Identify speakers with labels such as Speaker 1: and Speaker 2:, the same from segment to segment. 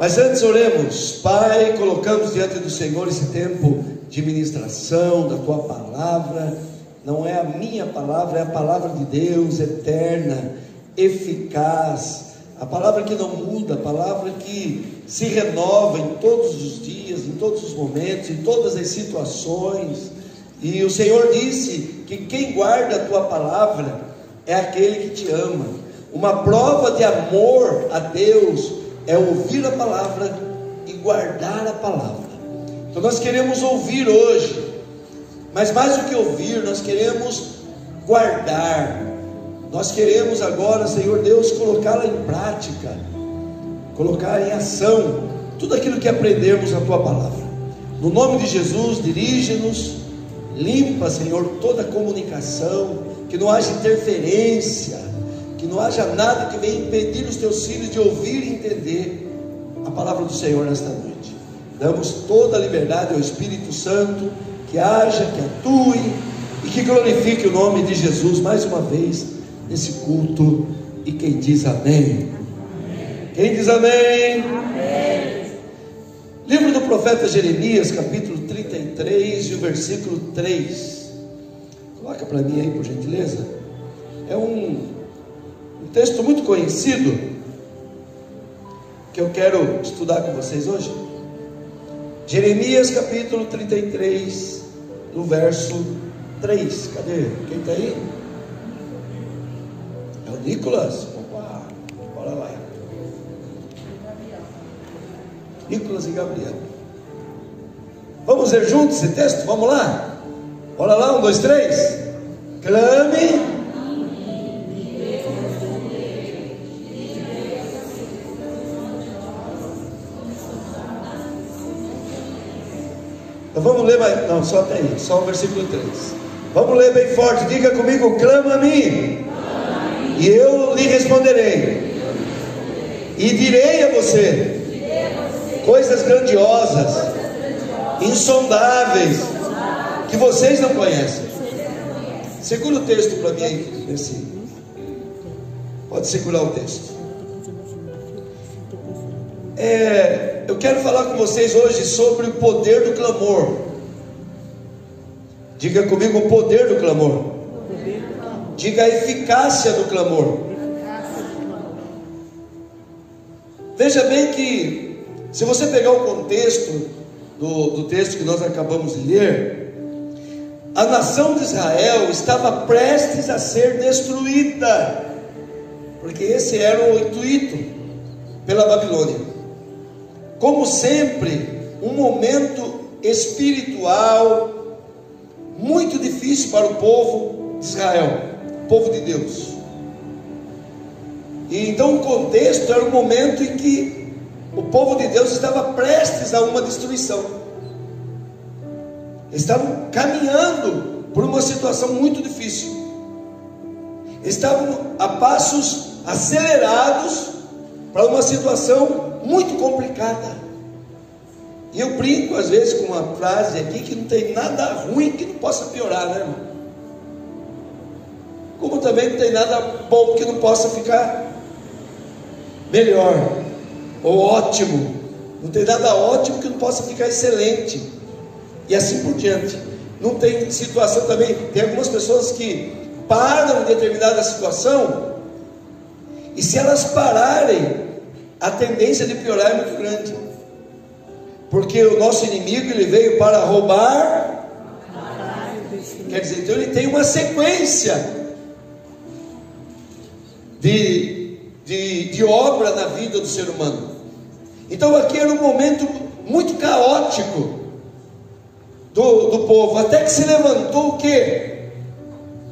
Speaker 1: Mas antes oremos. Pai, colocamos diante do Senhor esse tempo de ministração da Tua palavra. Não é a minha palavra, é a palavra de Deus, eterna, eficaz, a palavra que não muda, a palavra que se renova em todos os dias, em todos os momentos, em todas as situações. E o Senhor disse que quem guarda a Tua palavra é aquele que te ama. Uma prova de amor a Deus é ouvir a palavra e guardar a palavra. Então nós queremos ouvir hoje, mas mais do que ouvir, nós queremos guardar. Nós queremos agora, Senhor Deus, colocá-la em prática, colocar em ação tudo aquilo que aprendemos na Tua palavra. No nome de Jesus, dirige-nos, limpa, Senhor, toda a comunicação, que não haja interferência, que não haja nada que venha impedir os Teus filhos de ouvir e entender a palavra do Senhor nesta noite. Damos toda a liberdade ao Espírito Santo, que haja, que atue e que glorifique o nome de Jesus mais uma vez nesse culto. E quem diz amém? Amém. Quem diz amém? Amém. Livro do profeta Jeremias, capítulo 33 e o versículo 3. Coloca para mim aí, por gentileza. É um texto muito conhecido que eu quero estudar com vocês hoje. Jeremias capítulo 33, no verso 3. Cadê? Quem está aí? É o Nicolas? Opa, bora lá. Nicolas e Gabriel. Vamos ler juntos esse texto? Vamos lá? Bora lá, 1, 2, 3. Clame. Vamos ler mais, não, só até aí, só o versículo 3. Vamos ler bem forte, diga comigo: clama a mim, e eu lhe responderei, e direi a você coisas grandiosas, insondáveis, que vocês não conhecem. Segura o texto para mim aí, assim. Pode segurar o texto. Eu quero falar com vocês hoje sobre o poder do clamor. Diga comigo: o poder do clamor. Diga a eficácia do clamor. Veja bem que, se você pegar o contexto do texto que nós acabamos de ler, a nação de Israel estava prestes a ser destruída, porque esse era o intuito pela Babilônia. Como sempre, um momento espiritual muito difícil para o povo de Israel, o povo de Deus. E então o contexto era um momento em que o povo de Deus estava prestes a uma destruição. Estavam caminhando por uma situação muito difícil. Estavam a passos acelerados para uma situação muito complicada. E eu brinco às vezes com uma frase aqui que não tem nada ruim que não possa piorar, né, irmão? Como também não tem nada bom que não possa ficar melhor ou ótimo. Não tem nada ótimo que não possa ficar excelente. E assim por diante. Não tem situação também. Tem algumas pessoas que param em determinada situação, e se elas pararem, a tendência de piorar é muito grande, porque o nosso inimigo, ele veio para roubar, quer dizer, então ele tem uma sequência de obra na vida do ser humano. Então aqui era um momento muito caótico do povo, até que se levantou o quê?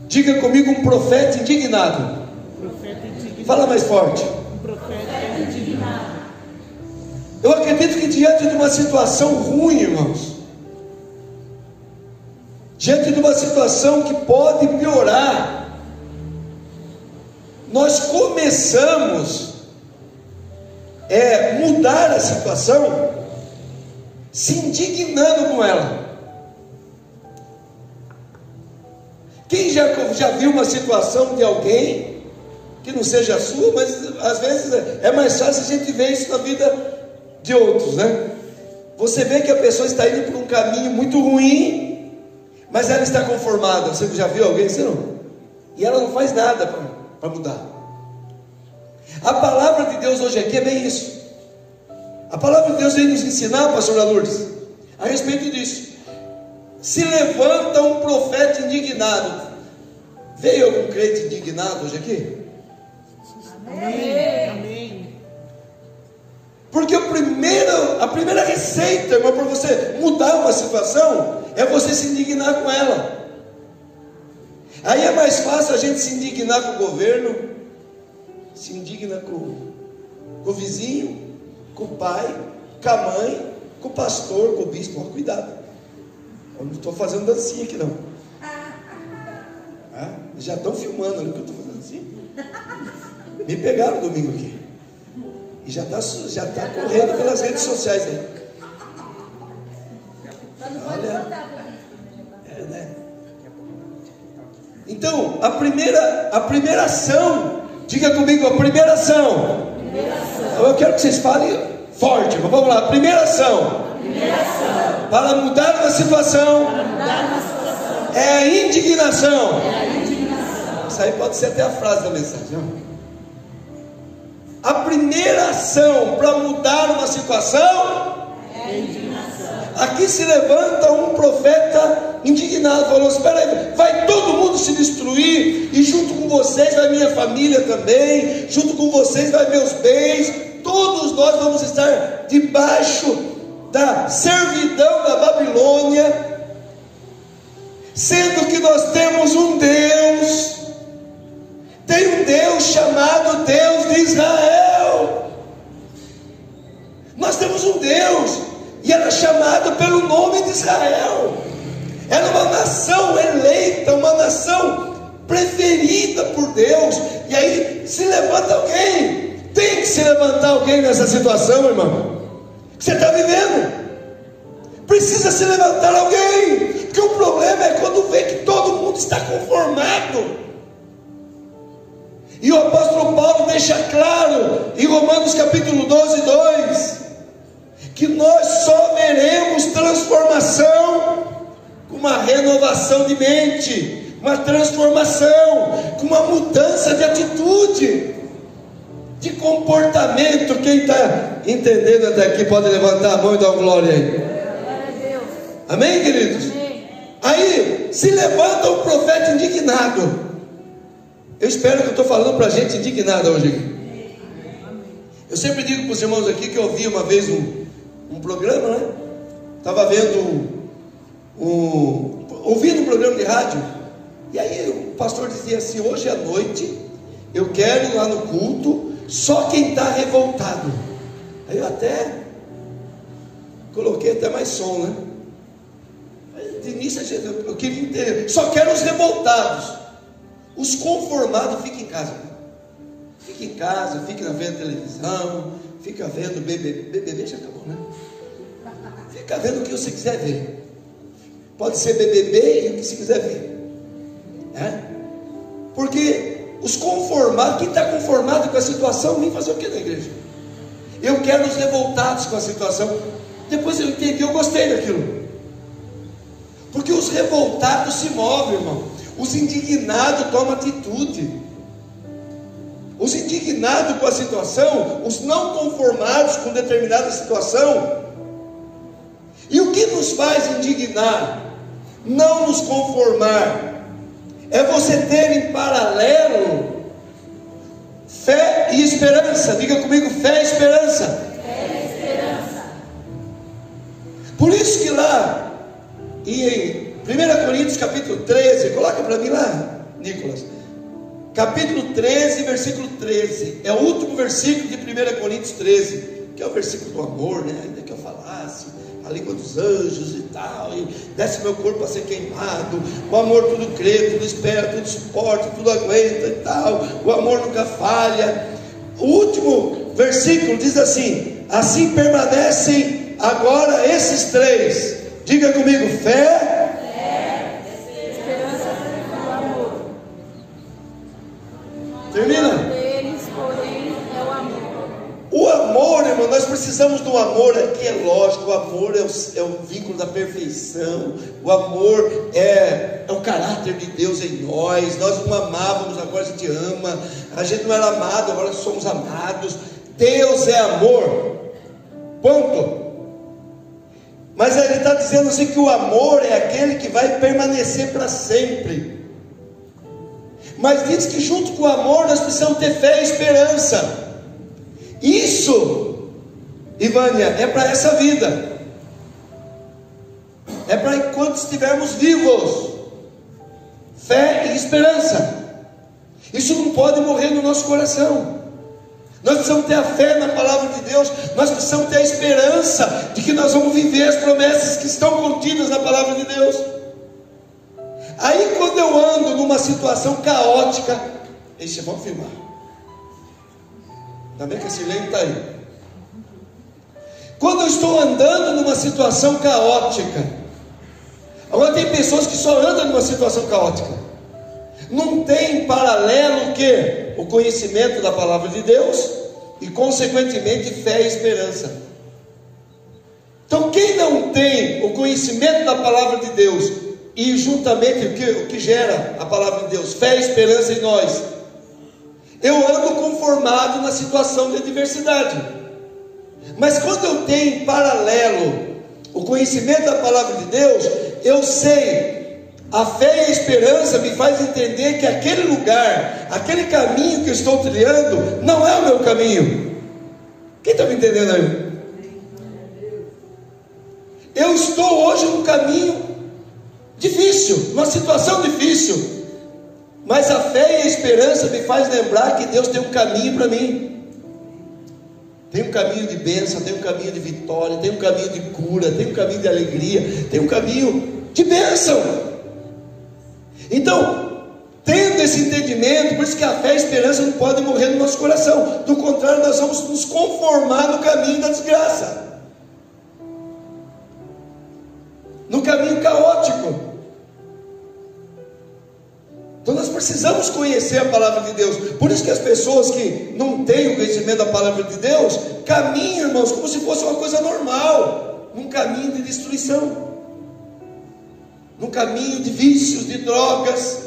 Speaker 1: Diga comigo: um profeta indignado. Fala mais forte. Eu acredito que diante de uma situação ruim, irmãos, diante de uma situação que pode piorar, nós começamos a mudar a situação, se indignando com ela. Quem já viu uma situação de alguém que não seja a sua, mas às vezes é mais fácil a gente ver isso na vida de outros, né? Você vê que a pessoa está indo por um caminho muito ruim, mas ela está conformada. Você já viu alguém assim, não? E ela não faz nada para mudar. A palavra de Deus hoje aqui é bem isso. A palavra de Deus vem nos ensinar, pastora Lourdes, a respeito disso. Se levanta um profeta indignado. Veio algum crente indignado hoje aqui?
Speaker 2: Amém. Amém.
Speaker 1: Porque a primeira receita, irmão, para você mudar uma situação, é você se indignar com ela. Aí é mais fácil a gente se indignar com o governo, se indigna com o vizinho, com o pai, com a mãe, com o pastor, com o bispo. Cuidado, eu não estou fazendo dancinha aqui não. Já estão filmando ali que eu estou fazendo assim. Me pegaram domingo aqui. E já está correndo pelas redes sociais aí. Olha. Né? Então, a primeira ação, diga comigo, a primeira ação. Eu quero que vocês falem forte, mas vamos lá. A primeira ação. Para mudar uma situação. É a indignação. Isso aí pode ser até a frase da mensagem. A primeira ação para mudar uma situação é a indignação. Aqui se levanta um profeta indignado, falou: espera aí, vai todo mundo se destruir, e junto com vocês vai minha família também, junto com vocês vai meus bens, todos nós vamos estar debaixo da servidão da Babilônia, sendo que nós temos um Deus. Tem um Deus chamado Deus de Israel. Nós temos um Deus, e era chamado pelo nome de Israel. Era uma nação eleita, uma nação preferida por Deus. E aí se levanta alguém. Tem que se levantar alguém nessa situação, irmão, que você está vivendo. Precisa se levantar alguém. Porque o problema é quando vê que todo mundo está conformado. E o apóstolo Paulo deixa claro em Romanos capítulo 12, 2, que nós só veremos transformação com uma renovação de mente, uma transformação, com uma mudança de atitude, de comportamento. Quem está entendendo até aqui pode levantar a mão e dar uma glória aí. Amém, queridos? Aí se levanta um profeta indignado. Eu espero que eu estou falando para gente indignada hoje aqui. Eu sempre digo para os irmãos aqui que eu ouvi uma vez um programa, né? Estava vendo ouvindo um programa de rádio. E aí o pastor dizia assim: hoje à noite eu quero ir lá no culto só quem está revoltado. Aí eu até coloquei até mais som, né? De início eu queria entender. Só quero os revoltados. Os conformados ficam em casa. Fica em casa, fica vendo televisão, fica vendo BBB já acabou, né? Fica vendo o que você quiser ver. Pode ser BBB e o que você quiser ver, né? Porque os conformados, quem está conformado com a situação, vem fazer o que na igreja? Eu quero os revoltados com a situação. Depois eu entendi, eu gostei daquilo. Porque os revoltados se movem, irmão. Os indignados tomam atitude. Os indignados com a situação, os não conformados com determinada situação. E o que nos faz indignar? Não nos conformar. É você ter em paralelo fé e esperança. Diga comigo, fé e esperança.
Speaker 2: Fé e esperança.
Speaker 1: Por isso que lá em 1 Coríntios capítulo 13, coloca para mim lá, Nicolas, capítulo 13, versículo 13, é o último versículo de 1 Coríntios 13, que é o versículo do amor, né? Ainda que eu falasse a língua dos anjos e tal, e desse meu corpo a ser queimado, o amor tudo crê, tudo espera, tudo suporta, tudo aguenta e tal, o amor nunca falha. O último versículo diz assim: assim permanecem agora esses três. Diga comigo, fé,
Speaker 2: esperança e amor.
Speaker 1: termina.
Speaker 2: Deles, porém, é o amor.
Speaker 1: O amor, irmão, nós precisamos precisamos do amor. Aqui é lógico, o amor é o vínculo da perfeição, o amor é o caráter de Deus em nós. Nós não amávamos, agora a gente ama. A gente não era amado, agora somos amados. Deus é amor, ponto. Mas ele está dizendo assim que o amor é aquele que vai permanecer para sempre. Mas diz que junto com o amor nós precisamos ter fé e esperança. Isso, Ivânia, é para essa vida. É para enquanto estivermos vivos. Fé e esperança. Isso não pode morrer no nosso coração. Nós precisamos ter a fé na palavra de Deus. Nós precisamos ter a esperança de que nós vamos viver as promessas que estão contidas na palavra de Deus. Aí quando eu ando numa situação caótica, deixa eu afirmar. Ainda bem que a Silene está aí. Quando eu estou andando numa situação caótica, agora tem pessoas que só andam numa situação caótica. Não tem paralelo o quê? O conhecimento da palavra de Deus e consequentemente fé e esperança. Então quem não tem o conhecimento da palavra de Deus e juntamente o que gera a palavra de Deus, fé e esperança em nós, eu ando conformado na situação de adversidade. Mas quando eu tenho em paralelo o conhecimento da palavra de Deus, eu sei, a fé e a esperança me faz entender que aquele lugar, aquele caminho que eu estou trilhando, não é o meu caminho. Quem está me entendendo aí? Eu estou hoje num caminho difícil, numa situação difícil, mas a fé e a esperança me faz lembrar que Deus tem um caminho para mim. Tem um caminho de bênção, tem um caminho de vitória, tem um caminho de cura, tem um caminho de alegria, tem um caminho de bênção. Então, tendo esse entendimento, por isso que a fé e a esperança não podem morrer no nosso coração. Do contrário, nós vamos nos conformar no caminho da desgraça, no caminho caótico. Então nós precisamos conhecer a palavra de Deus. Por isso que as pessoas que não têm o conhecimento da palavra de Deus caminham, irmãos, como se fosse uma coisa normal, num caminho de destruição, num caminho de vícios, de drogas,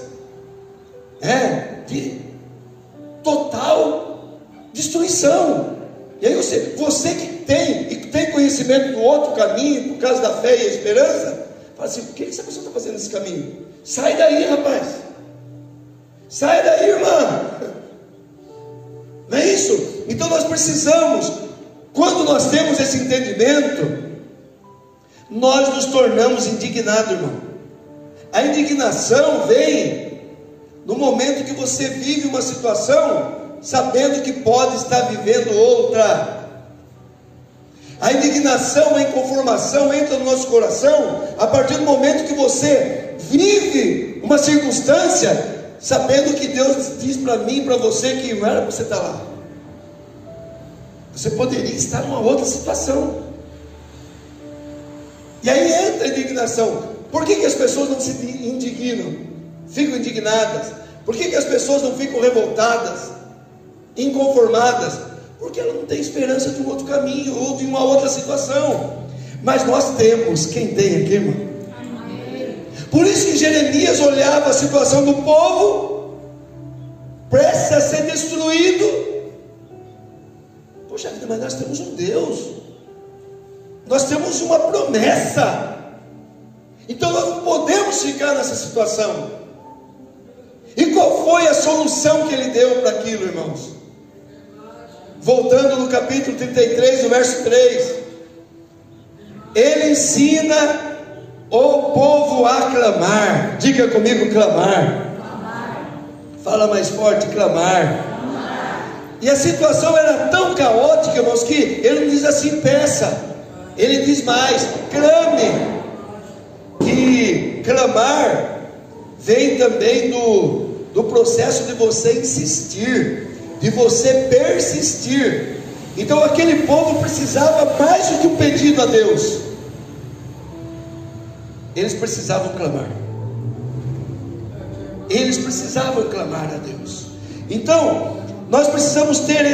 Speaker 1: de total destruição. E aí você que tem conhecimento do outro caminho, por causa da fé e a esperança, fala assim: por que essa pessoa está fazendo esse caminho? Sai daí, rapaz. Sai daí, irmã. Não é isso? Então nós precisamos, quando nós temos esse entendimento, nós nos tornamos indignados, irmão. A indignação vem no momento que você vive uma situação sabendo que pode estar vivendo outra. A indignação, a inconformação entra no nosso coração a partir do momento que você vive uma circunstância sabendo que Deus diz para mim e para você que não era para você estar lá. Você poderia estar numa outra situação. E aí entra a indignação. Por que as pessoas não se indignam? Ficam indignadas. Por que as pessoas não ficam revoltadas, inconformadas? Porque ela não tem esperança de um outro caminho ou de uma outra situação. Mas nós temos. Quem tem aqui, irmão? Por isso que Jeremias olhava a situação do povo prestes a ser destruído. Poxa vida, mas nós temos um Deus, nós temos uma promessa, então nós não podemos ficar nessa situação. E qual foi a solução que ele deu para aquilo, irmãos? Voltando no capítulo 33, no verso 3, ele ensina o povo a clamar. Diga comigo: clamar. Fala mais forte: clamar. E a situação era tão caótica, irmãos, que ele não diz assim: peça. Ele diz mais: clame. Que clamar vem também do processo de você insistir, de você persistir. Então aquele povo precisava mais do que um pedido a Deus. Eles precisavam clamar. Eles precisavam clamar a Deus. Então, nós precisamos ter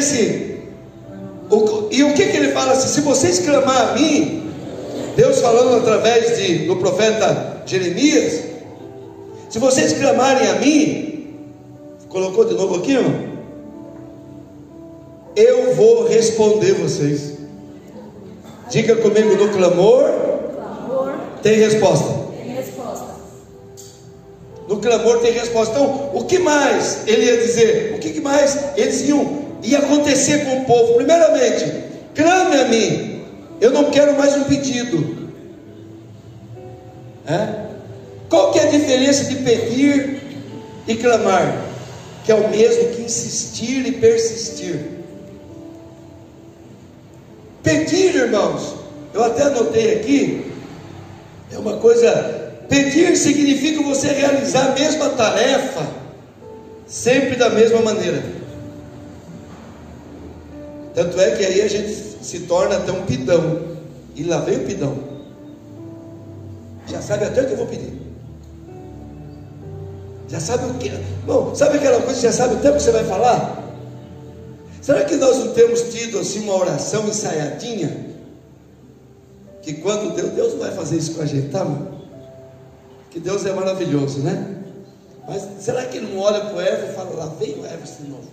Speaker 1: E o que ele fala assim? Se vocês clamar a mim, Deus falando através do profeta Jeremias, se vocês clamarem a mim, colocou de novo aqui, ó, eu vou responder vocês. Diga comigo, no clamor tem resposta. No clamor tem resposta. Então, o que mais ele ia dizer? O que mais ia acontecer com o povo? Primeiramente, clame a mim. Eu não quero mais um pedido. Qual que é a diferença de pedir e clamar? Que é o mesmo que insistir e persistir. Pedir, irmãos, eu até anotei aqui, é uma coisa. Pedir significa você realizar a mesma tarefa, sempre da mesma maneira. Tanto é que aí a gente se torna até um pidão. E lá vem o pidão. Já sabe até o que eu vou pedir. Já sabe o que? Bom, sabe aquela coisa que já sabe até o que você vai falar? Será que nós não temos tido assim uma oração ensaiadinha? Que quando Deus não vai fazer isso com a gente, tá, mano? Que Deus é maravilhoso, né? Mas será que ele não olha para o Everton e fala, lá vem o Everton de novo?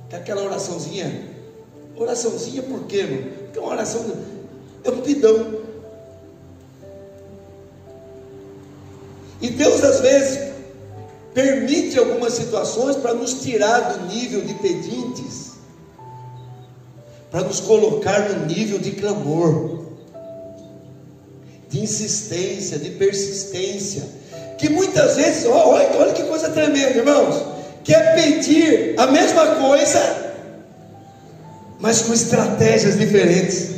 Speaker 1: Que aquela oraçãozinha por quê, mano? Porque uma oração é um pidão. E Deus às vezes permite algumas situações para nos tirar do nível de pedintes, para nos colocar no nível de clamor, de insistência, de persistência, que muitas vezes, olha que coisa tremenda, irmãos, que é pedir a mesma coisa, mas com estratégias diferentes.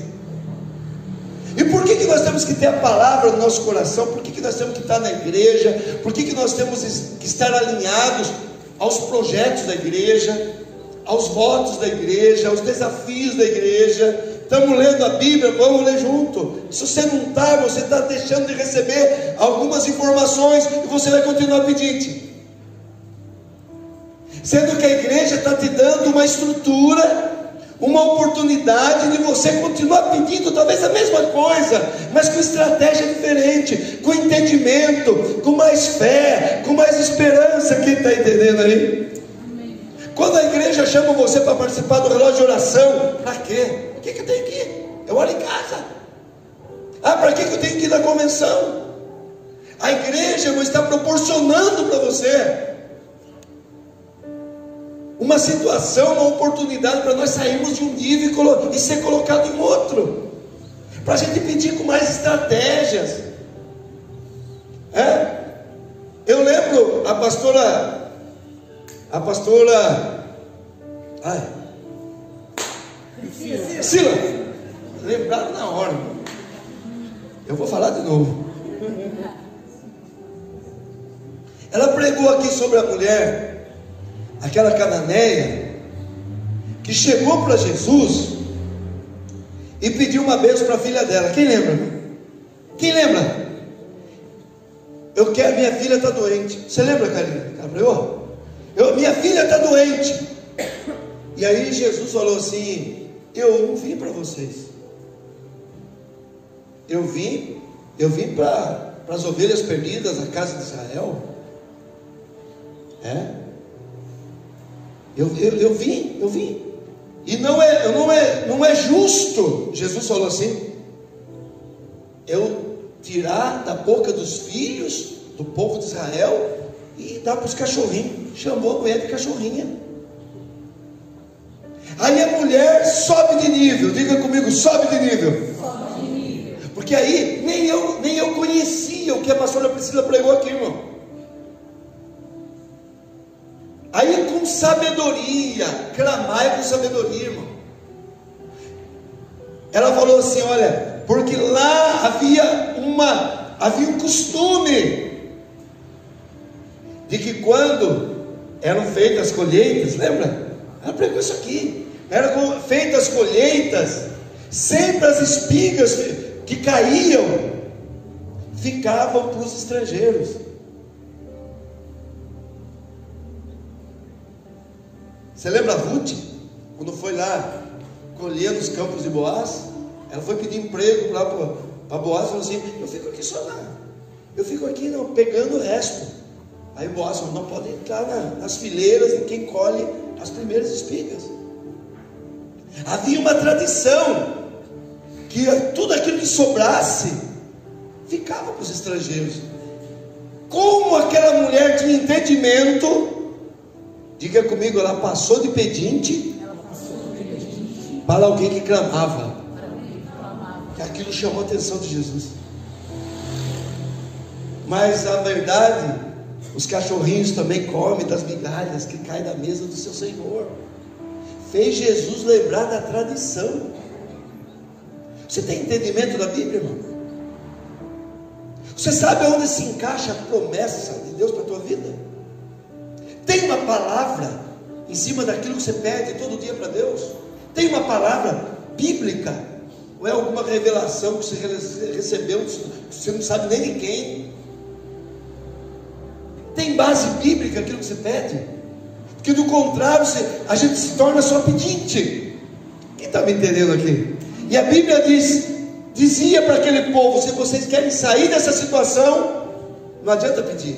Speaker 1: E por que nós temos que ter a palavra no nosso coração? Por que nós temos que estar na igreja? Por que nós temos que estar alinhados aos projetos da igreja, aos votos da igreja, aos desafios da igreja? Estamos lendo a Bíblia, vamos ler junto. Se você não está, você está deixando de receber algumas informações e você vai continuar pedindo. Sendo que a igreja está te dando uma estrutura, uma oportunidade de você continuar pedindo talvez a mesma coisa, mas com estratégia diferente, com entendimento, com mais fé, com mais esperança. Quem está entendendo aí? Quando a igreja chama você para participar do relógio de oração, para quê? Por que eu tenho que ir? Eu oro em casa. Para que eu tenho que ir na convenção? A igreja está proporcionando para você uma situação, uma oportunidade para nós sairmos de um nível e ser colocado em outro, para a gente pedir com mais estratégias. Eu lembro a pastora Priscila, lembraram na hora, eu vou falar de novo. Ela pregou aqui sobre a mulher, aquela cananeia, que chegou para Jesus e pediu uma bênção para a filha dela. Quem lembra? Quem lembra? Minha filha está doente. Você lembra, Karina? Ela pregou? Minha filha está doente. E aí Jesus falou assim: eu não vim para vocês. Eu vim para as ovelhas perdidas, a casa de Israel. Eu vim. E não é justo, Jesus falou assim, eu tirar da boca dos filhos do povo de Israel e dar para os cachorrinhos. Chamou a mulher de cachorrinha. Aí a mulher sobe de nível. Diga comigo, sobe de nível.
Speaker 2: Sobe de nível.
Speaker 1: Porque aí nem eu conhecia o que a pastora Priscila pregou aqui, irmão. Aí com sabedoria, clamai com sabedoria, irmão. Ela falou assim: olha, porque lá havia um costume de que quando eram feitas as colheitas, lembra? Ela pregou isso aqui. Eram feitas as colheitas, sempre as espigas que caíam ficavam para os estrangeiros. Você lembra Ruth? quando foi lá colher nos campos de Boaz, ela foi pedir emprego lá para Boaz, falou assim: eu fico aqui só lá, eu fico aqui não, pegando o resto. Aí Boaz falou: não pode entrar nas fileiras de quem colhe as primeiras espigas. Havia uma tradição que tudo aquilo que sobrasse ficava para os estrangeiros. Como aquela mulher tinha entendimento, diga comigo, ela passou de pedinte para alguém que clamava. Que aquilo chamou a atenção de Jesus. Mas a verdade, os cachorrinhos também comem das migalhas que caem da mesa do seu Senhor. Fez Jesus lembrar da tradição. Você tem entendimento da Bíblia, irmão? Você sabe onde se encaixa a promessa de Deus para a tua vida? Tem uma palavra em cima daquilo que você pede todo dia para Deus? Tem uma palavra bíblica? Ou é alguma revelação que você recebeu, que você não sabe nem de quem? Tem base bíblica aquilo que você pede? Porque do contrário, a gente se torna só pedinte. Quem está me entendendo aqui? E a Bíblia dizia para aquele povo: se vocês querem sair dessa situação, não adianta pedir,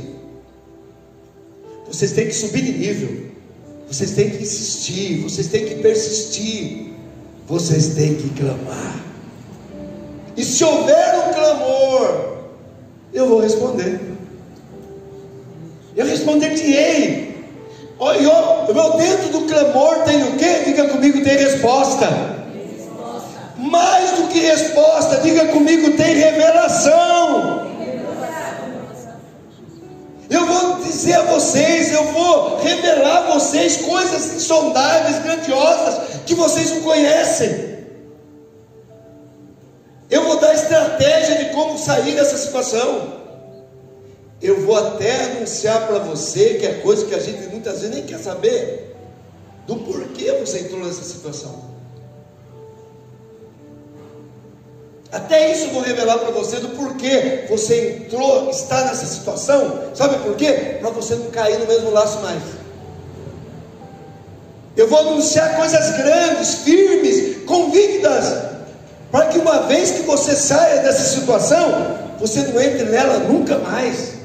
Speaker 1: vocês têm que subir de nível, vocês têm que insistir, vocês têm que persistir, vocês têm que clamar. E se houver um clamor, eu vou responder. Eu responder-te-ei. Dentro do clamor tem o quê? Diga comigo, tem resposta. Mais do que resposta, diga comigo, tem revelação. Eu vou dizer a vocês, eu vou revelar a vocês coisas insondáveis, grandiosas, que vocês não conhecem. Eu vou dar estratégia de como sair dessa situação. Eu vou até anunciar para você, que é coisa que a gente muitas vezes nem quer saber, do porquê você entrou nessa situação. Até isso eu vou revelar para você, do porquê você entrou, está nessa situação. Sabe por quê? Para você não cair no mesmo laço mais. Eu vou anunciar coisas grandes, firmes, convictas, para que uma vez que você saia dessa situação, você não entre nela nunca mais.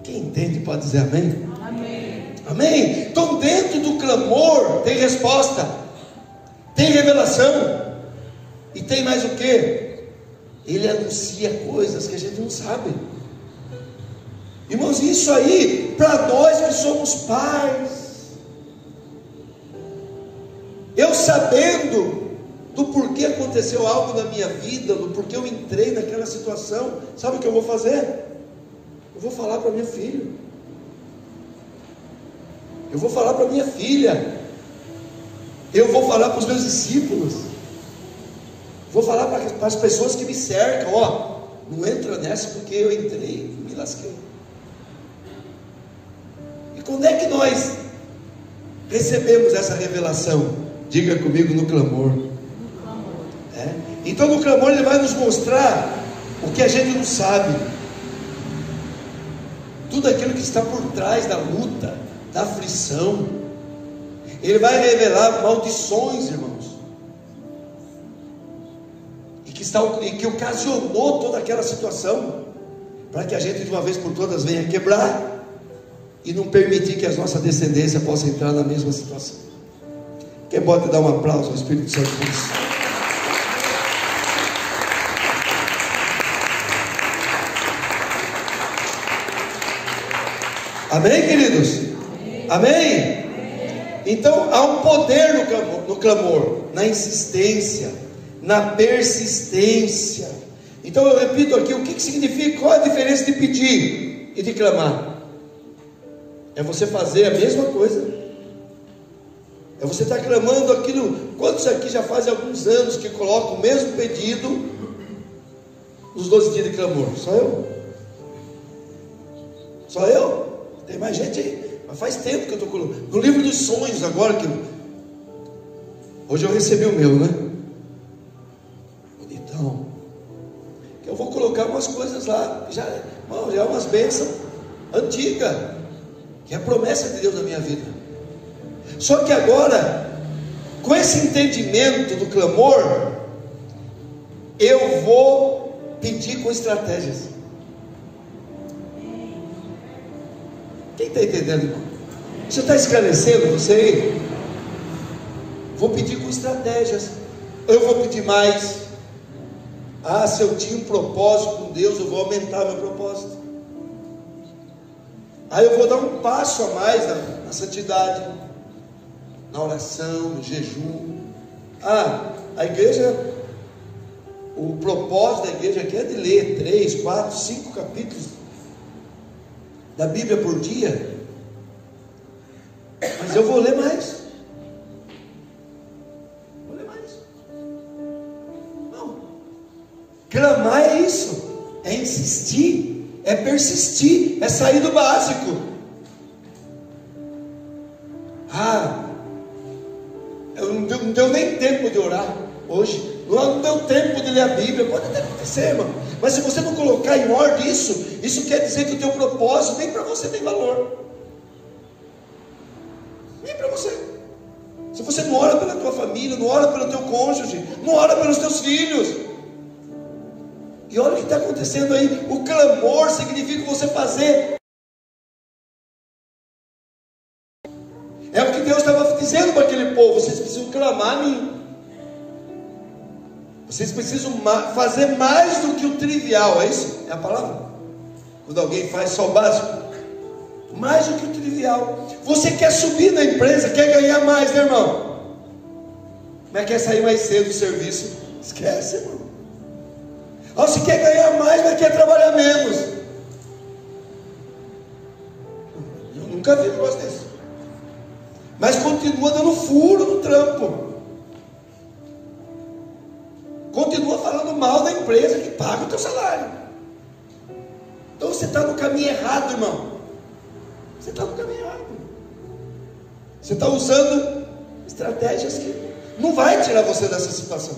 Speaker 1: Quem entende pode dizer amém?
Speaker 2: Amém.
Speaker 1: Amém? Então dentro do clamor tem resposta, tem revelação. E tem mais o que? Ele anuncia coisas que a gente não sabe. Irmãos, isso aí, para nós que somos pais, eu sabendo do porquê aconteceu algo na minha vida, do porquê eu entrei naquela situação, sabe o que eu vou fazer? Eu vou falar para minha filha, eu vou falar para minha filha, eu vou falar para os meus discípulos, vou falar para as pessoas que me cercam: ó, não entra nessa porque eu entrei e me lasquei. E quando é que nós recebemos essa revelação? Diga comigo, no clamor. Então no clamor ele vai nos mostrar o que a gente não sabe, tudo aquilo que está por trás da luta, da aflição. Ele vai revelar maldições, irmãos, e que ocasionou toda aquela situação, para que a gente de uma vez por todas venha quebrar e não permitir que a nossa descendência possa entrar na mesma situação. Quem pode dar um aplauso ao Espírito Santo por isso? Amém, queridos? Amém? Então há um poder no clamor, na insistência, na persistência. Então eu repito aqui, o que significa, qual é a diferença de pedir e de clamar? É você fazer a mesma coisa. É você estar clamando aquilo. Quantos aqui já fazem alguns anos que colocam o mesmo pedido nos 12 dias de clamor? Só eu? Só eu? Tem mais gente aí, mas faz tempo que eu estou colocando. No livro dos sonhos agora, hoje eu recebi o meu, né? Bonitão. Que eu vou colocar umas coisas lá, já é umas bênçãos antigas, que é a promessa de Deus na minha vida. Só que agora, com esse entendimento do clamor, eu vou pedir com estratégias. Quem está entendendo, irmão? Isso está esclarecendo você aí? Vou pedir com estratégias. Eu vou pedir mais. Ah, se eu tinha um propósito com Deus, eu vou aumentar meu propósito. Aí eu vou dar um passo a mais na santidade, na oração, no jejum. Ah, a igreja, o propósito da igreja aqui é de ler 3, 4, 5 capítulos da Bíblia por dia. Mas eu vou ler mais. Vou ler mais. Não. Clamar é isso. É insistir. É persistir. É sair do básico. Ah, eu não deu nem tempo de orar hoje. Não deu tempo de ler a Bíblia. Pode até acontecer, irmão. Mas se você não colocar em ordem isso quer dizer que o teu propósito nem para você tem valor. Nem para você. Se você não ora pela tua família, não ora pelo teu cônjuge, não ora pelos teus filhos. E olha o que está acontecendo aí. O clamor significa você fazer. É o que Deus estava dizendo para aquele povo. Vocês precisam clamar a mim. Vocês precisam fazer mais do que o trivial. É isso? É a palavra? Quando alguém faz só o básico. Mais do que o trivial. Você quer subir na empresa, quer ganhar mais, né, irmão? Mas quer sair mais cedo do serviço? Esquece, irmão. Ou se quer ganhar mais, mas quer trabalhar menos. Eu nunca vi um negócio desse. Mas continua dando furo no trampo. Continua falando mal da empresa que paga o teu salário. Então você está no caminho errado, irmão. Você está no caminho errado. Você está usando estratégias que não vai tirar você dessa situação.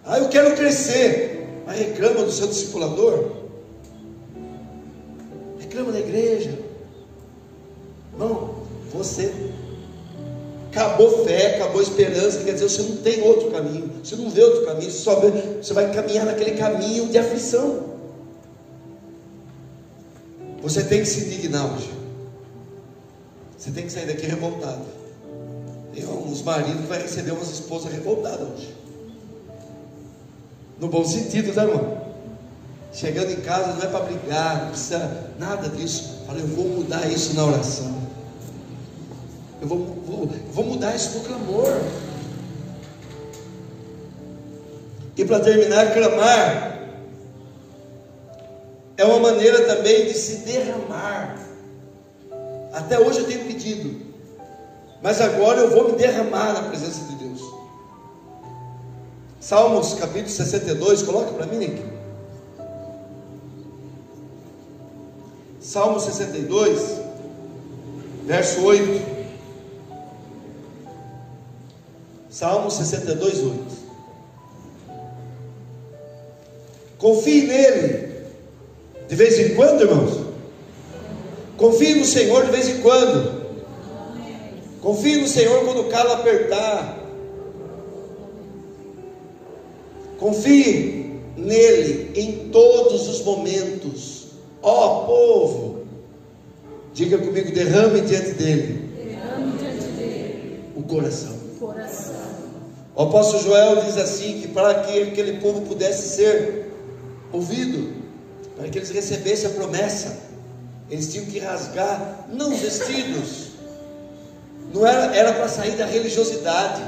Speaker 1: Ah, eu quero crescer. Mas reclama do seu discipulador. Reclama da igreja. Irmão, você acabou fé, acabou esperança. Quer dizer, você não tem outro caminho. Você não vê outro caminho. Você só vê, você vai caminhar naquele caminho de aflição. Você tem que se indignar hoje. Você tem que sair daqui revoltado. Tem uns maridos que vão receber umas esposas revoltadas hoje. No bom sentido, né, irmão? Chegando em casa não é para brigar, não precisa nada disso. Fala, eu vou mudar isso na oração. Eu vou mudar isso no clamor. E para terminar, clamar é uma maneira também de se derramar. Até hoje eu tenho pedido, mas agora eu vou me derramar na presença de Deus. Salmos capítulo 62, coloca para mim, Nick. Salmo 62, verso 8. Salmo 62, 8. Confie nele de vez em quando, irmãos. Confie no Senhor de vez em quando. Confie no Senhor quando o calo apertar. Confie nele em todos os momentos. Ó povo, diga comigo, derrame diante dele.
Speaker 2: Derrame diante dele
Speaker 1: O coração.
Speaker 2: coração.
Speaker 1: O apóstolo Joel diz assim, que para que aquele povo pudesse ser ouvido, para que eles recebessem a promessa, eles tinham que rasgar, não os vestidos, não era para sair da religiosidade,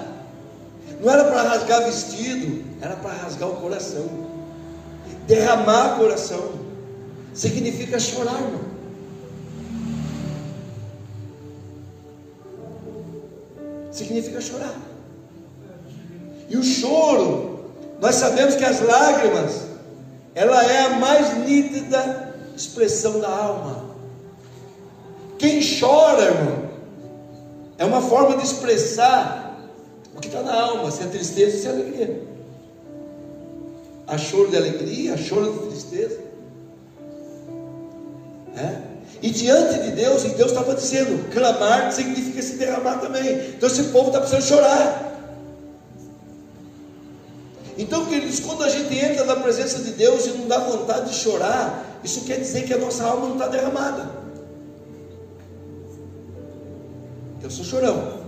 Speaker 1: não era para rasgar vestido, era para rasgar o coração. Derramar coração significa chorar, irmão. Significa chorar. E o choro, nós sabemos que as lágrimas, ela é a mais nítida expressão da alma. Quem chora, irmão, é uma forma de expressar o que está na alma, se é tristeza, se é alegria. Há choro de alegria, há choro de tristeza. E diante de Deus, e Deus estava dizendo, clamar significa se derramar também. Então esse povo está precisando chorar. Então, queridos, quando a gente entra na presença de Deus e não dá vontade de chorar, isso quer dizer que a nossa alma não está derramada. Eu sou chorão.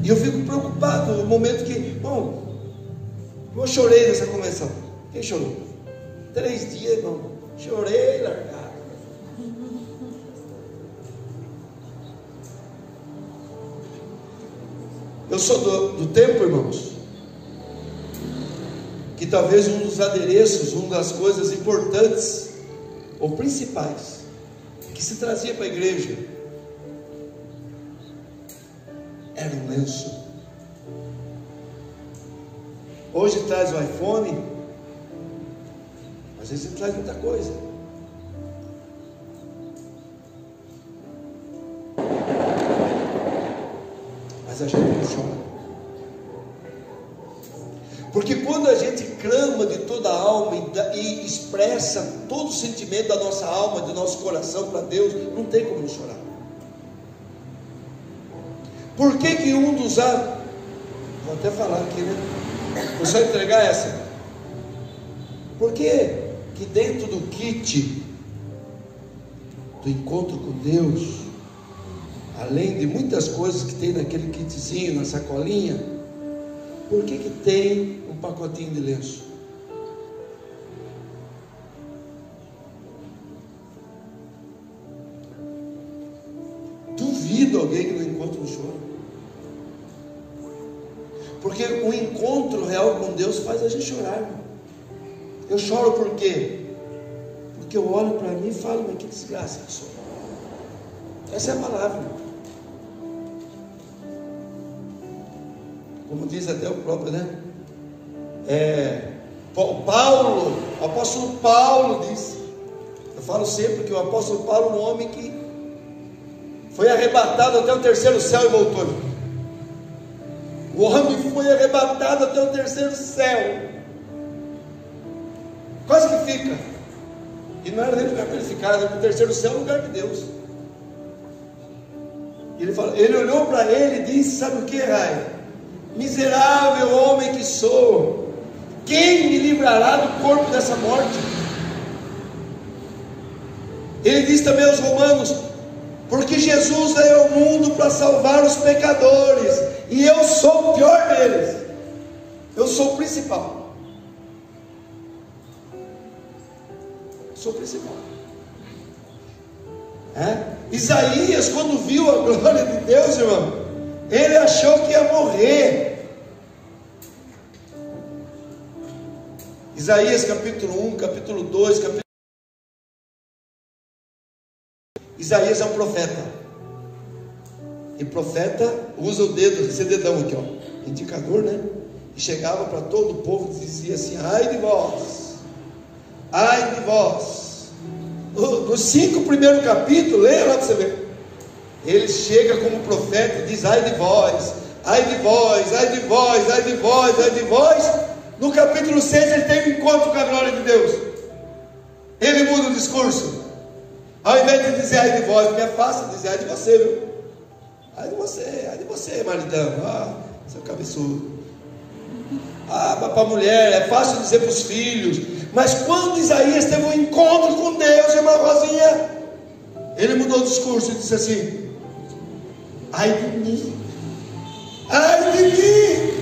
Speaker 1: E eu fico preocupado no momento que, bom, eu chorei nessa convenção. Quem chorou? 3 dias, irmão. Chorei, largado. Eu sou do tempo, irmãos, que talvez um dos adereços, uma das coisas importantes ou principais que se trazia para a igreja era um lenço. Hoje traz o iPhone, às vezes traz muita coisa. Mas a gente não chora. Porque quando a gente clama de toda a alma e expressa todo o sentimento da nossa alma, do nosso coração para Deus, não tem como não chorar. Por que um dos atos, vou até falar aqui, né? Vou só entregar essa. Por que dentro do kit do encontro com Deus, além de muitas coisas que tem naquele kitzinho, na sacolinha, por que tem um pacotinho de lenço? Duvido alguém que no encontro não chora. Porque o encontro real com Deus faz a gente chorar, irmão. Eu choro por quê? Porque eu olho para mim e falo, mas que desgraça que sou. Essa é a palavra, irmão. Como diz até o próprio, né? Paulo, o apóstolo Paulo disse. Eu falo sempre que o apóstolo Paulo é um homem que foi arrebatado até o 3º céu e voltou. O homem foi arrebatado até o 3º céu. Quase que fica. E não era nem lugar para ele ficar, era o 3º céu, o lugar de Deus. Ele olhou para ele e disse: sabe o que, Rai? Miserável homem que sou, quem me livrará do corpo dessa morte? Ele diz também aos romanos: porque Jesus veio ao mundo para salvar os pecadores, e eu sou o pior deles, eu sou o principal. Sou o principal. Isaías, quando viu a glória de Deus, irmão, ele achou que ia morrer. Isaías capítulo 1, capítulo 2, Isaías é um profeta. E profeta usa o dedo, esse dedão aqui, ó, indicador, né? E chegava para todo o povo e dizia assim: ai de vós, ai de vós. Nos 5 primeiros capítulos, leia lá para você ver. Ele chega como profeta e diz: ai de vós, ai de vós, ai de vós, ai de vós, ai de vós. No capítulo 6 ele tem um encontro com a glória de Deus. Ele muda o discurso. Ao invés de dizer ai de vós, porque é fácil dizer ai de você, viu? Ai de você, maridão. Seu cabeçudo. Para a mulher, é fácil dizer para os filhos. Mas quando Isaías teve um encontro com Deus, irmã Rosinha, ele mudou o discurso e disse assim: ai de mim, ai de mim,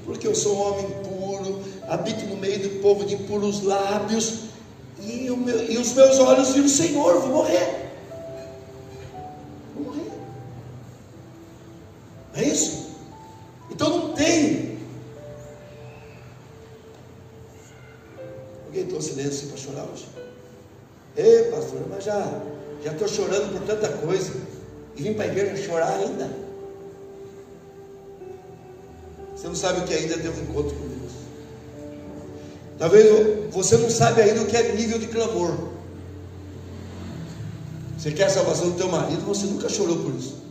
Speaker 1: porque eu sou um homem puro, habito no meio do povo de impuros lábios, e os meus olhos viram o Senhor. Vou morrer. Vou morrer. É isso? Então não tem. Alguém trouxe silêncio para chorar hoje? Ei, pastor, mas já estou chorando por tanta coisa, e vim para a igreja chorar ainda. Você não sabe o que ainda ter um encontro com Deus. Talvez você não sabe ainda o que é nível de clamor. Você quer a salvação do teu marido, você nunca chorou por isso.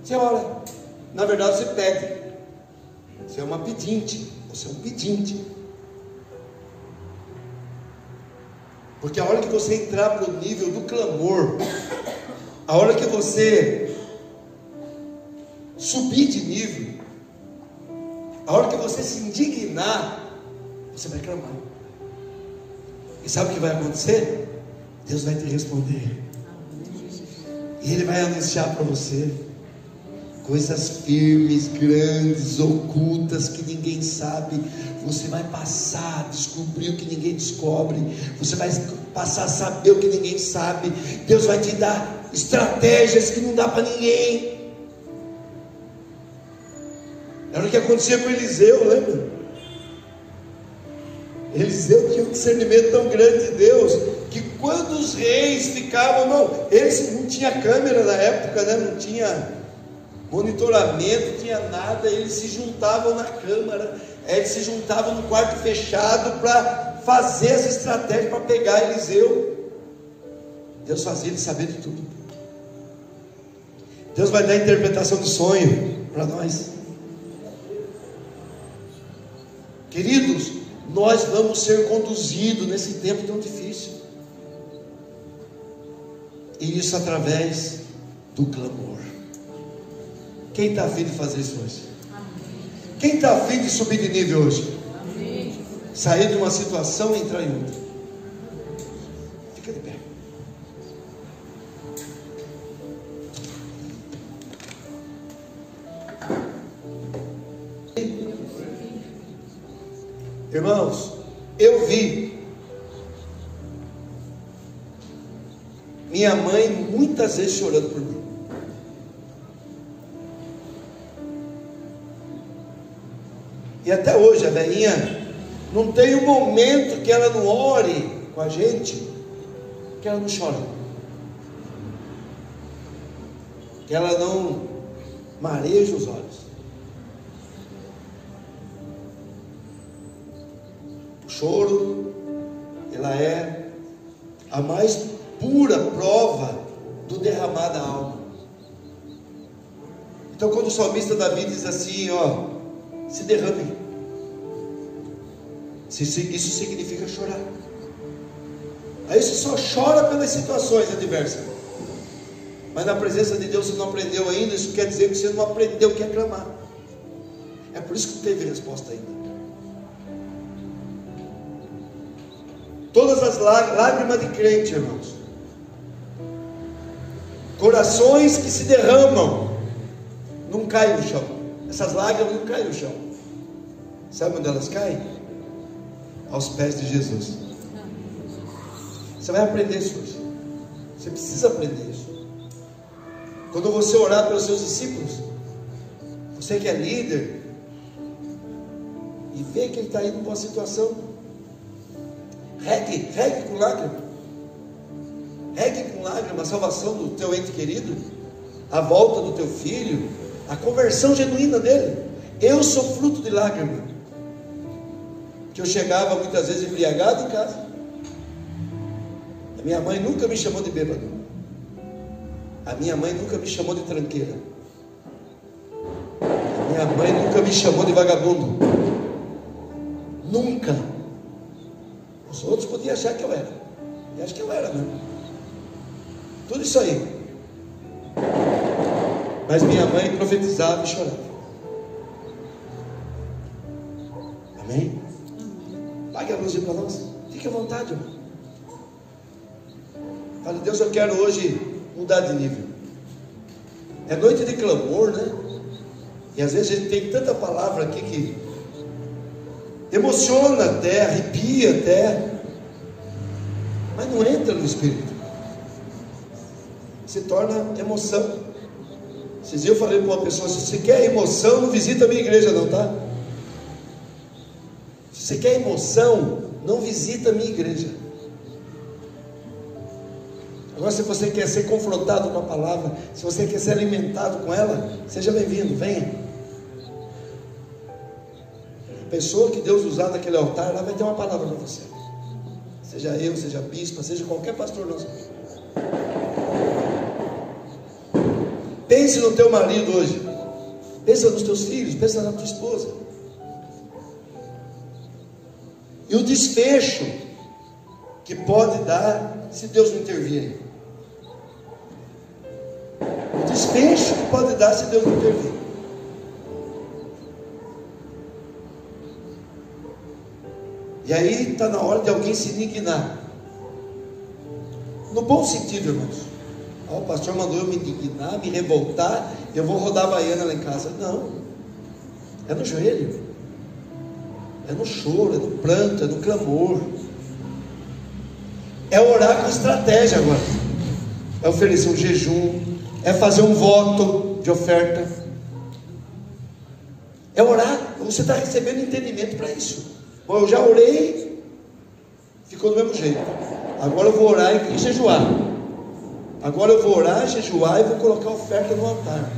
Speaker 1: Você ora, na verdade você pede. Você é uma pedinte, você é um pedinte. Porque a hora que você entrar para o nível do clamor, a hora que você subir de nível, a hora que você se indignar, você vai clamar. E sabe o que vai acontecer? Deus vai te responder. E Ele vai anunciar para você coisas firmes, grandes, ocultas, que ninguém sabe. Você vai passar a descobrir o que ninguém descobre. Você vai passar a saber o que ninguém sabe. Deus vai te dar estratégias que não dá para ninguém. Era o que acontecia com Eliseu, lembra? Eliseu tinha um discernimento tão grande de Deus, que quando os reis ficavam, não, eles não tinha câmera na época, né? Não tinha monitoramento, não tinha nada. Eles se juntavam na câmara, eles se juntavam no quarto fechado para fazer essa estratégia para pegar Eliseu. Deus fazia ele saber de tudo. Deus vai dar interpretação de sonho para nós. Queridos, nós vamos ser conduzidos nesse tempo tão difícil, e isso através do clamor. Quem está afim de fazer isso hoje? Quem está afim de subir de nível hoje? Sair de uma situação e entrar em outra. Fica de pé. Irmãos, eu vi minha mãe muitas vezes chorando por mim. E até hoje a velhinha não tem um momento que ela não ore com a gente, que ela não chora, que ela não mareja os olhos. O choro, ela é a mais pura prova do derramar da alma. Então, quando o salmista Davi diz assim, ó, se derrame, isso significa chorar. Aí você só chora pelas situações adversas, mas na presença de Deus você não aprendeu ainda. Isso quer dizer que você não aprendeu o que é clamar. É por isso que não teve resposta ainda. Todas as lágrimas de crente, irmãos, corações que se derramam, não caem no chão. Essas lágrimas não caem no chão. Sabe onde elas caem? Aos pés de Jesus. Você vai aprender isso hoje. Você precisa aprender isso. Quando você orar pelos seus discípulos, você que é líder, e vê que ele está indo para uma situação, regue com lágrima. Regue com lágrima a salvação do teu ente querido, a volta do teu filho, a conversão genuína dele. Eu sou fruto de lágrima, que eu chegava muitas vezes embriagado em casa. A minha mãe nunca me chamou de bêbado. A minha mãe nunca me chamou de tranqueira. A minha mãe nunca me chamou de vagabundo. Nunca. Os outros podiam achar que eu era, e acho que eu era mesmo. Tudo isso aí. Mas minha mãe profetizava e chorava. Amém? Pague a luz para nós. Fique à vontade, irmão. Fale, Deus, eu quero hoje mudar de nível. É noite de clamor, né? E às vezes a gente tem tanta palavra aqui que emociona até, arrepia até, mas não entra no espírito. Se torna emoção. Esses dias eu falei para uma pessoa: se você quer emoção, não visita a minha igreja não, tá? Se você quer emoção, não visita a minha igreja. Agora, se você quer ser confrontado com a palavra, se você quer ser alimentado com ela, seja bem-vindo, venha. A pessoa que Deus usar naquele altar, lá vai ter uma palavra para você. Seja eu, seja a bispa, seja qualquer pastor nosso. Pense no teu marido hoje. Pensa nos teus filhos, pensa na tua esposa. E o desfecho que pode dar se Deus não intervir. O desfecho que pode dar se Deus não intervir. E aí está na hora de alguém se indignar. No bom sentido, irmãos. O pastor mandou eu me indignar, me revoltar, eu vou rodar a baiana lá em casa. Não. É no joelho. É no choro, é no pranto, é no clamor. É orar com estratégia agora. É oferecer um jejum. É fazer um voto de oferta. É orar. Você está recebendo entendimento para isso. Bom, eu já orei, ficou do mesmo jeito. Agora eu vou orar e jejuar. Agora eu vou orar, jejuar e vou colocar oferta no altar.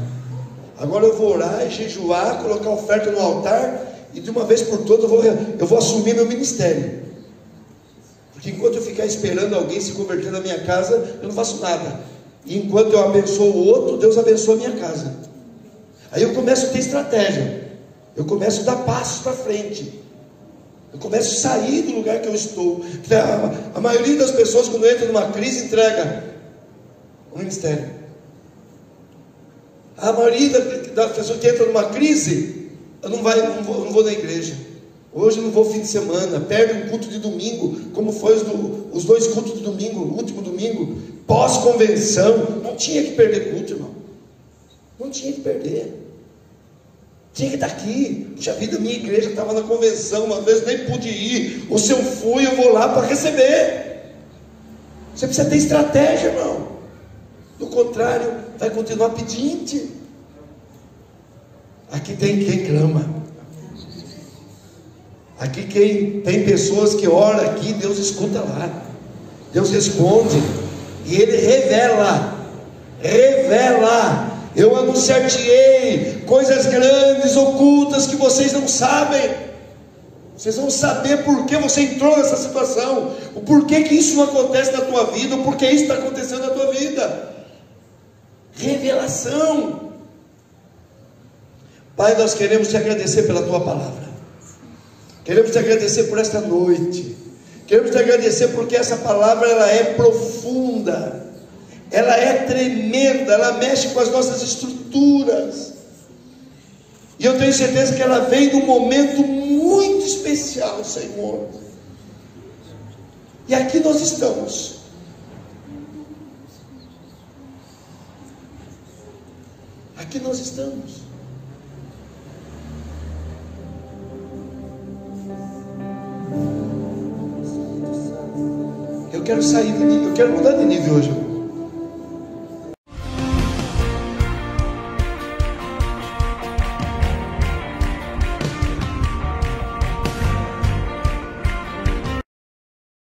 Speaker 1: Agora eu vou orar e jejuar, colocar oferta no altar, e de uma vez por todas eu vou assumir meu ministério. Porque enquanto eu ficar esperando alguém se converter na minha casa, eu não faço nada. E enquanto eu abençoo o outro, Deus abençoa a minha casa. Aí eu começo a ter estratégia. Eu começo a dar passos para frente. Eu começo a sair do lugar que eu estou. A maioria das pessoas, quando entra numa crise, entrega o ministério. A maioria das pessoas que entram numa crise, eu não vou na igreja. Hoje eu não vou fim de semana. Perde um culto de domingo, como foi os 2 cultos de domingo, o último domingo, pós-convenção. Não tinha que perder culto, irmão. Não tinha que perder. Tinha que estar aqui. Puxa vida, minha igreja estava na convenção, uma vez nem pude ir. Ou se eu fui, eu vou lá para receber. Você precisa ter estratégia, irmão. Do contrário, vai continuar pedinte. Aqui tem quem clama. Aqui tem pessoas que oram aqui, Deus escuta lá. Deus responde. E Ele revela. Eu anunciar-te-ei coisas grandes, ocultas, que vocês não sabem. Vocês vão saber por que você entrou nessa situação, o porquê que isso não acontece na tua vida, o porquê isso está acontecendo na tua vida. Revelação. Pai, nós queremos te agradecer pela tua palavra. Queremos te agradecer por esta noite. Queremos te agradecer porque essa palavra ela é profunda. Ela é tremenda, ela mexe com as nossas estruturas. E eu tenho certeza que ela vem num momento muito especial, Senhor. E aqui nós estamos. Aqui nós estamos. Eu quero sair de nível, eu quero mudar de nível hoje.